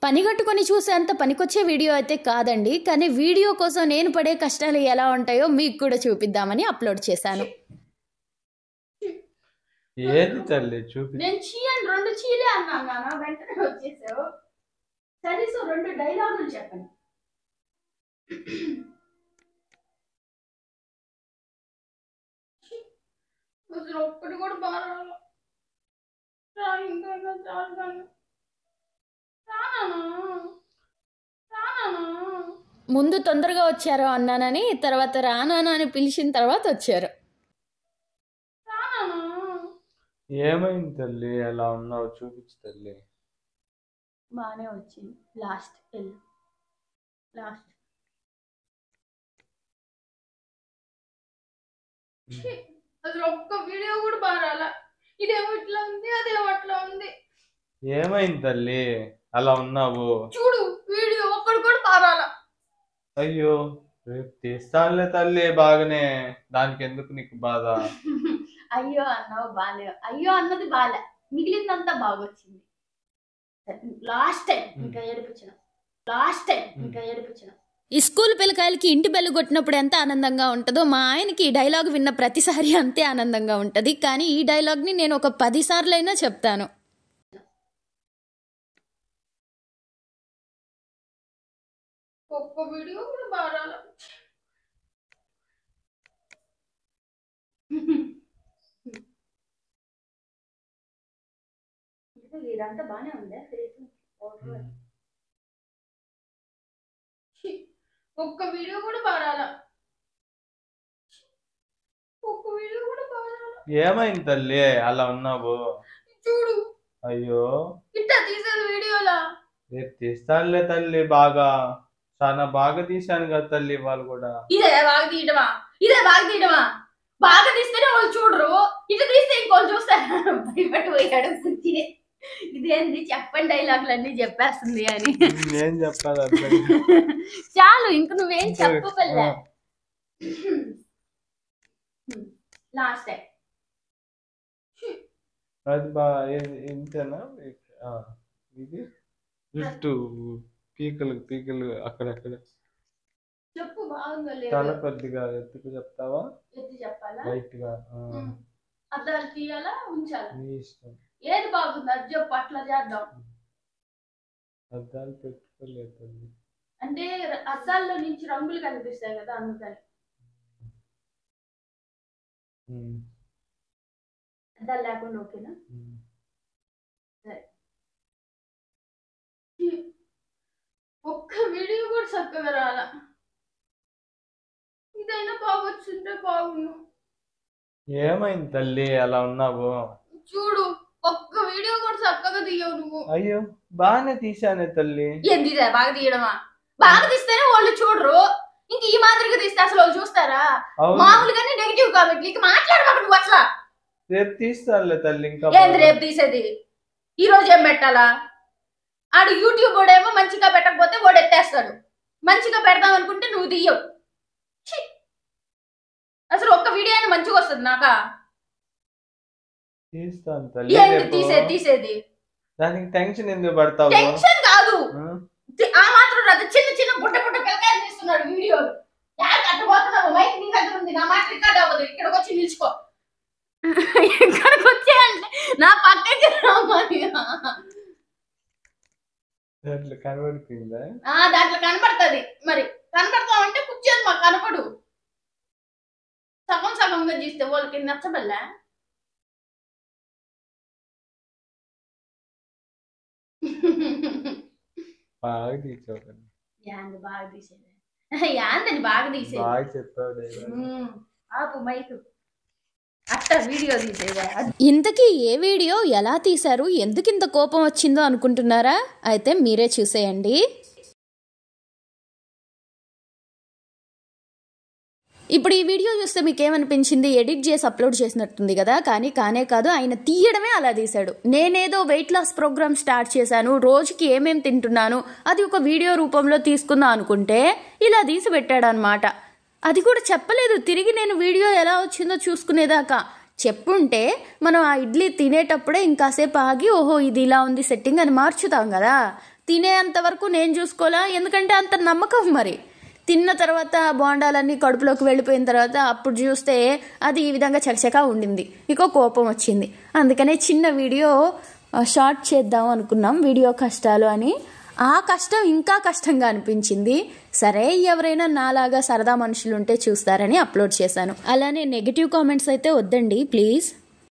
పని కట్టుకొని చూసేంత పనికొచ్చే వీడియో అయితే కాదండి, కానీ వీడియో కోసం నేను పడే కష్టాలు ఎలా ఉంటాయో మీకు కూడా చూపిద్దామని అప్లోడ్ చేశాను. ఏది తల్లి చూపి. నేను చీయని 2 చీలే అన్నాను నాన్న, వెంటనే వచ్చేసావు. సరే, సో 2 డైలాగులు చెప్పండి. ఒక్కటి కూడా బాగా ముందు తొందరగా వచ్చారు అన్నానని, తర్వాత రానానా అని పిలిచిన తర్వాత వచ్చారు. ఏమైంది తల్లి, ఎలా ఉన్నావు చూపించు తల్లి. బాగానే వచ్చింది. లాస్ట్ అసలు ఒక్క వీడియో కూడా బాగా, ఇదేమో ఇట్లా ఉంది, అదేమో అట్లా ఉంది. ఏమైంది తల్లి అలా ఉన్నావు? చూడు, వీడియో ఒక్కడు కూడా బాగా. అయ్యో, రేపు తీస్తానులే తల్లి బాగానే, దానికి ఎందుకు నీకు బాధ? అయ్యో అన్నావు బాలే, అయ్యో అన్నది బాలే, మిగిలిందంతా బాగొచ్చింది. లాస్ట్ టైం ఇంకా ఏడిపించిన ఈ స్కూల్ పిల్లకాయలకి ఇంటి బెల్లు కొట్టినప్పుడు ఎంత ఆనందంగా ఉంటుందో, మా ఆయనకి ఈ డైలాగ్ విన్న ప్రతిసారి అంతే ఆనందంగా ఉంటుంది. కానీ ఈ డైలాగ్ని నేను ఒక 10 సార్లైనా చెప్తాను. ఒక్క వీడియో కూడా బాగా ఇదంతా బానే ఉంది. ఒక్క వీడియో కూడా బాగా. ఏమైంది తల్లి అలా ఉన్నావు? చూడు, అయ్యో ఇట్లా తీసేది వీడియోలా. రేపు తీస్తానులే తల్లి, బాగా చాలా బాగా తీశాను కదా తల్లి. వాళ్ళు కూడా ఇదే బాగా తీయడమా? బాగా తీస్తేనే వాళ్ళు చూడరు, ఇట్లా తీస్తే ఇంకోళ్ళు చూస్తారు. భయపడిపోయాడు. ఇదేంది చెప్పండి, డైలాగులన్నీ చెప్పేస్తుంది అని. ఏం చెప్పాలి? చాలు, ఇంక నువ్వేం చెప్పలే. లాస్ట్ టైం అది బాగా ఇంతేనా? ఇది జుట్టు పీకలు అక్కడక్కడ చెప్పు, బాగుందా? చాలా కొద్దిగా ఎత్తుకు చెప్తావా? ఎత్తి చెప్పాలా? లైట్ గా అద్దాలు తీయాలా, ఉంచాలా? నీ ఇష్టం. ఏది బాగుంది అది చెప్పు, అట్లా చేద్దాం. అద్దాలు పెట్టుకోలేదు అంటే అద్దాల్లో నుంచి రంగులు కనిపిస్తాయి కదా, అందుకని. అద్దాలు లేకుండా ఓకేనా? సరే, ఒక్క వీడియో కూడా చక్కగా రాలా. ఇదైనా బాగొచ్చుంటే బాగుండు. ఏమైంది తల్లి అలా ఉన్నావు? చూడు, ఒక్క వీడియో కూడా చక్కగా తీయవు నువ్వు. అయ్యో, బాగానే తీసానే తల్లి. ఏంది బాగా తీయడమా? బాగా తీస్తేనే వాళ్ళు చూడరు, ఇంక ఈ మాదిరిగా తీస్తే అసలు వాళ్ళు చూస్తారా? మామూలుగానే నెగిటివ్ కామెంట్లు, ఇక మాట్లాడమాకు నువ్వు అసలు. రేపు తీస్తానులే తల్లి. ఇంకా ఏంది రేపు తీసేది? ఈ రోజు ఏం పెట్టాలా? ఆడు యూట్యూబ్ వాడేమో మంచిగా పెట్టకపోతే వాడు ఎత్తేస్తాడు, మంచిగా పెడదాం అనుకుంటే నువ్వు తీయవు. అసలు ఒక్క వీడియో అయినా మంచిగా వస్తుంది నాకా? తీస్తాను తల్లి. తీసేది దానికి టెన్షన్ ఎందుకు పడతావు? టెన్షన్ కాదు, ఆ మాత్రం రాదు. చిన్న బుట్ట పిల్లకాయలు తీస్తున్నాడు వీడియోలు. అట్టబోతున్నావు, మైక్ నీ దగ్గర ఉంది, నా మాట రికార్డ్ అవ్వదు. ఇక్కడికి వచ్చి నిల్చుకో. ఇక్కడికి వచ్చేయండి, నా పక్కకి రామని. దాంట్లో కనబడుతుందా? దాంట్లో కనపడుతుంది. మరి కనపడతామంటే కూర్చొని మాకు కనపడు. సగంగా తీస్తే వాళ్ళకి నచ్చబల్లా. బాగా తీసావు. బాగా తీసేది యాందని బాగా తీసేది. బాగా చెప్పావు. ఆపు మైకు. అట్ట వీడియో తీసేదా? ఇంతకీ ఏ వీడియో ఎలా తీశారు, ఎందుకింత కోపం వచ్చిందో అనుకుంటున్నారా? అయితే మీరే చూసేయండి. ఇప్పుడు ఈ వీడియో చూస్తే మీకు ఏమనిపించింది? ఎడిట్ చేసి అప్లోడ్ చేసినట్టుంది కదా, కానీ కానే కాదు, ఆయన తీయడమే అలా తీశాడు. నేనేదో వెయిట్ లాస్ ప్రోగ్రామ్ స్టార్ట్ చేశాను, రోజుకి ఏమేం తింటున్నాను అది ఒక వీడియో రూపంలో తీసుకుందాం అనుకుంటే ఇలా తీసి పెట్టాడు అనమాట. అది కూడా చెప్పలేదు తిరిగి నేను వీడియో ఎలా వచ్చిందో చూసుకునేదాకా. చెప్పుంటే మనం ఆ ఇడ్లీ తినేటప్పుడే ఇంకాసేపు ఆగి ఓహో ఇది ఇలా ఉంది సెట్టింగ్ అని మార్చుతాం కదా. తినేంత వరకు నేను చూసుకోవాలా, ఎందుకంటే అంత నమ్మకం. మరి తిన్న తర్వాత బోండాలన్నీ కడుపులోకి వెళ్ళిపోయిన తర్వాత అప్పుడు చూస్తే అది ఈ విధంగా చకచకా ఉండింది. ఇక కోపం వచ్చింది. అందుకనే చిన్న వీడియో షార్ట్ చేద్దాం అనుకున్నాం, వీడియో కష్టాలు అని. ఆ కష్టం ఇంకా కష్టంగా అనిపించింది. సరే, ఎవరైనా నాలాగా సరదా మనుషులు ఉంటే చూస్తారని అప్లోడ్ చేశాను. అలానే నెగిటివ్ కామెంట్స్ అయితే వద్దండి ప్లీజ్.